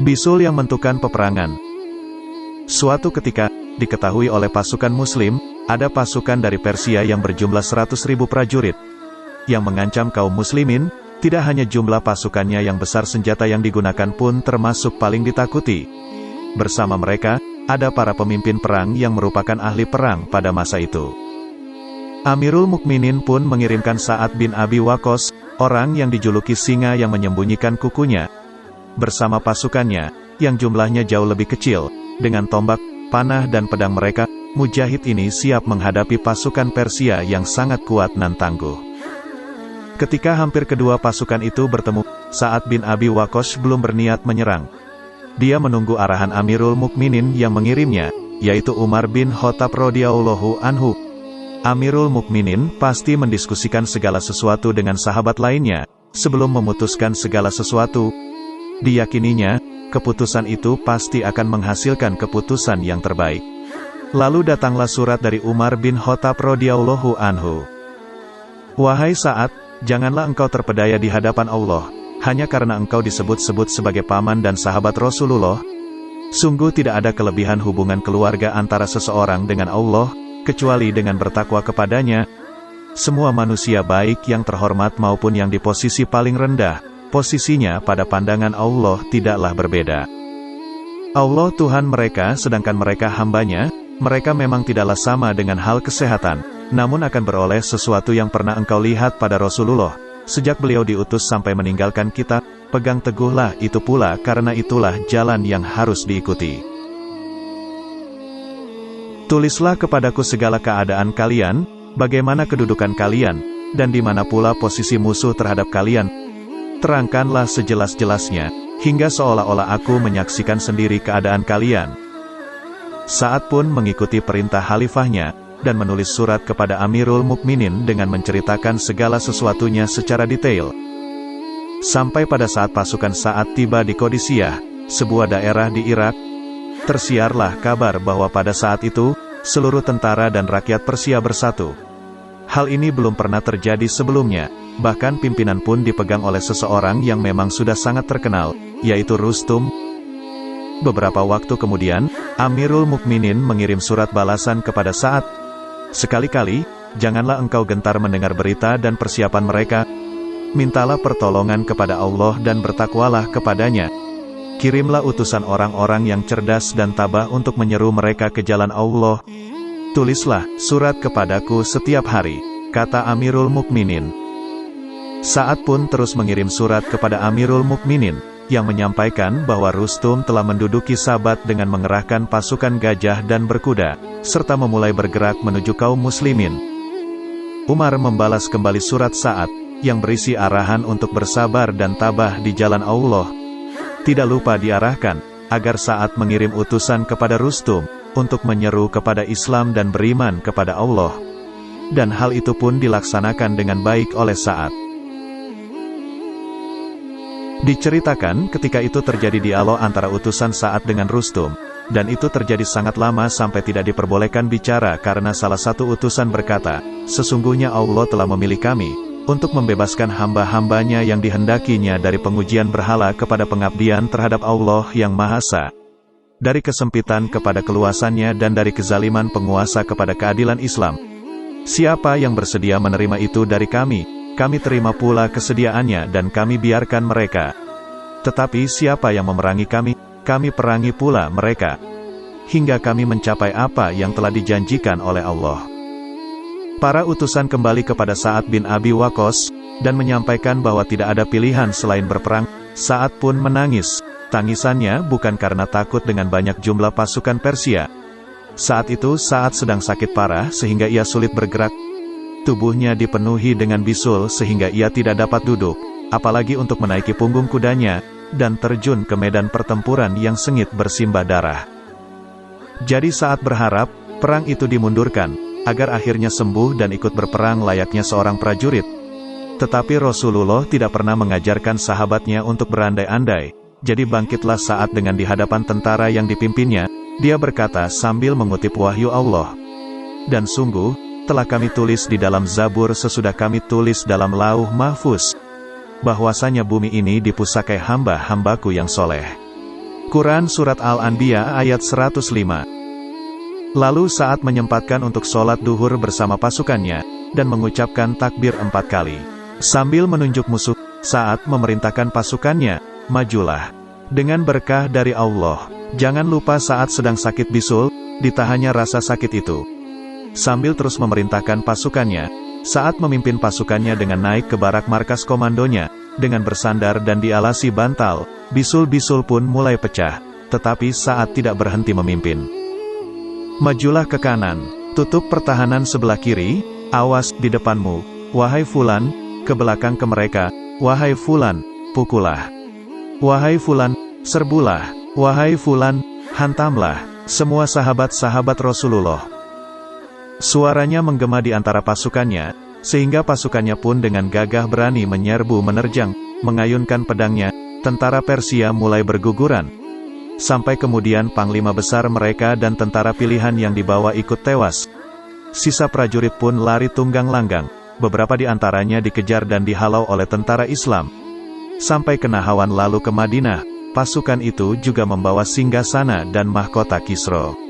Bisul yang menentukan peperangan. Suatu ketika, diketahui oleh pasukan Muslim, ada pasukan dari Persia yang berjumlah 100.000 prajurit, yang mengancam kaum Muslimin. Tidak hanya jumlah pasukannya yang besar, senjata yang digunakan pun termasuk paling ditakuti. Bersama mereka, ada para pemimpin perang yang merupakan ahli perang pada masa itu. Amirul Mukminin pun mengirimkan Sa'ad bin Abi Waqqas, orang yang dijuluki singa yang menyembunyikan kukunya, bersama pasukannya, yang jumlahnya jauh lebih kecil. Dengan tombak, panah dan pedang mereka, mujahid ini siap menghadapi pasukan Persia yang sangat kuat dan tangguh. Ketika hampir kedua pasukan itu bertemu, Sa'ad bin Abi Waqqas belum berniat menyerang. Dia menunggu arahan Amirul Mukminin yang mengirimnya, yaitu Umar bin Khattab radhiyallahu anhu. Amirul Mukminin pasti mendiskusikan segala sesuatu dengan sahabat lainnya, sebelum memutuskan segala sesuatu. Diyakininya, keputusan itu pasti akan menghasilkan keputusan yang terbaik. Lalu datanglah surat dari Umar bin Khattab radhiyallahu anhu. Wahai Sa'ad, janganlah engkau terpedaya di hadapan Allah, hanya karena engkau disebut-sebut sebagai paman dan sahabat Rasulullah. Sungguh tidak ada kelebihan hubungan keluarga antara seseorang dengan Allah, kecuali dengan bertakwa kepadanya. Semua manusia baik yang terhormat maupun yang di posisi paling rendah, posisinya pada pandangan Allah tidaklah berbeda. Allah Tuhan mereka, sedangkan mereka hambanya. Mereka memang tidaklah sama dengan hal kesehatan, namun akan beroleh sesuatu yang pernah engkau lihat pada Rasulullah. Sejak beliau diutus sampai meninggalkan kita, pegang teguhlah itu pula, karena itulah jalan yang harus diikuti. Tulislah kepadaku segala keadaan kalian, bagaimana kedudukan kalian, dan di mana pula posisi musuh terhadap kalian. Terangkanlah sejelas-jelasnya, hingga seolah-olah aku menyaksikan sendiri keadaan kalian. Sa'ad pun mengikuti perintah khalifahnya, dan menulis surat kepada Amirul Mukminin dengan menceritakan segala sesuatunya secara detail. Sampai pada saat pasukan Sa'ad tiba di Qadisiyah, sebuah daerah di Irak, tersiarlah kabar bahwa pada saat itu, seluruh tentara dan rakyat Persia bersatu. Hal ini belum pernah terjadi sebelumnya, bahkan pimpinan pun dipegang oleh seseorang yang memang sudah sangat terkenal, yaitu Rustum. Beberapa waktu kemudian, Amirul Mukminin mengirim surat balasan kepada Sa'ad. Sekali-kali, janganlah engkau gentar mendengar berita dan persiapan mereka. Mintalah pertolongan kepada Allah dan bertakwalah kepadanya. Kirimlah utusan orang-orang yang cerdas dan tabah untuk menyeru mereka ke jalan Allah. Tulislah surat kepadaku setiap hari, kata Amirul Mukminin. Sa'ad pun terus mengirim surat kepada Amirul Mukminin, yang menyampaikan bahwa Rustum telah menduduki Sabat dengan mengerahkan pasukan gajah dan berkuda, serta memulai bergerak menuju kaum muslimin. Umar membalas kembali surat Sa'ad, yang berisi arahan untuk bersabar dan tabah di jalan Allah. Tidak lupa diarahkan, agar Sa'ad mengirim utusan kepada Rustum, untuk menyeru kepada Islam dan beriman kepada Allah. Dan hal itu pun dilaksanakan dengan baik oleh Sa'ad. Diceritakan ketika itu terjadi dialog antara utusan Sa'ad dengan Rustum, dan itu terjadi sangat lama sampai tidak diperbolehkan bicara karena salah satu utusan berkata, sesungguhnya Allah telah memilih kami, untuk membebaskan hamba-hambanya yang dihendakinya dari pengujian berhala kepada pengabdian terhadap Allah yang Maha Esa, dari kesempitan kepada keluasannya dan dari kezaliman penguasa kepada keadilan Islam. Siapa yang bersedia menerima itu dari kami terima pula kesediaannya dan kami biarkan mereka. Tetapi siapa yang memerangi kami perangi pula mereka, hingga kami mencapai apa yang telah dijanjikan oleh Allah. Para utusan kembali kepada Sa'ad bin Abi Waqqas, dan menyampaikan bahwa tidak ada pilihan selain berperang. Sa'ad pun menangis. Tangisannya bukan karena takut dengan banyak jumlah pasukan Persia. Saat itu Sa'ad sedang sakit parah sehingga ia sulit bergerak. Tubuhnya dipenuhi dengan bisul sehingga ia tidak dapat duduk, apalagi untuk menaiki punggung kudanya, dan terjun ke medan pertempuran yang sengit bersimbah darah. Jadi Sa'ad berharap, perang itu dimundurkan, agar akhirnya sembuh dan ikut berperang layaknya seorang prajurit. Tetapi Rasulullah tidak pernah mengajarkan sahabatnya untuk berandai-andai, jadi bangkitlah Sa'ad dengan di hadapan tentara yang dipimpinnya, dia berkata sambil mengutip wahyu Allah. Dan sungguh, telah kami tulis di dalam Zabur sesudah kami tulis dalam Lauh Mahfuz, bahwasanya bumi ini dipusakai hamba-hambaku yang soleh. Quran Surat Al-Anbiya ayat 105. Lalu saat menyempatkan untuk sholat duhur bersama pasukannya, dan mengucapkan takbir 4 kali. Sambil menunjuk musuh, saat memerintahkan pasukannya, majulah. Dengan berkah dari Allah, jangan lupa saat sedang sakit bisul, ditahannya rasa sakit itu. Sambil terus memerintahkan pasukannya, saat memimpin pasukannya dengan naik ke barak markas komandonya, dengan bersandar dan dialasi bantal, bisul-bisul pun mulai pecah, tetapi saat tidak berhenti memimpin. Majulah ke kanan, tutup pertahanan sebelah kiri, awas di depanmu, wahai Fulan, ke belakang ke mereka, wahai Fulan, pukullah. Wahai Fulan, serbulah, wahai Fulan, hantamlah, semua sahabat-sahabat Rasulullah. Suaranya menggema di antara pasukannya, sehingga pasukannya pun dengan gagah berani menyerbu menerjang, mengayunkan pedangnya, tentara Persia mulai berguguran. Sampai kemudian panglima besar mereka dan tentara pilihan yang dibawa ikut tewas. Sisa prajurit pun lari tunggang langgang, beberapa di antaranya dikejar dan dihalau oleh tentara Islam. Sampai ke Nahawan lalu ke Madinah, pasukan itu juga membawa singgasana dan mahkota Kisra.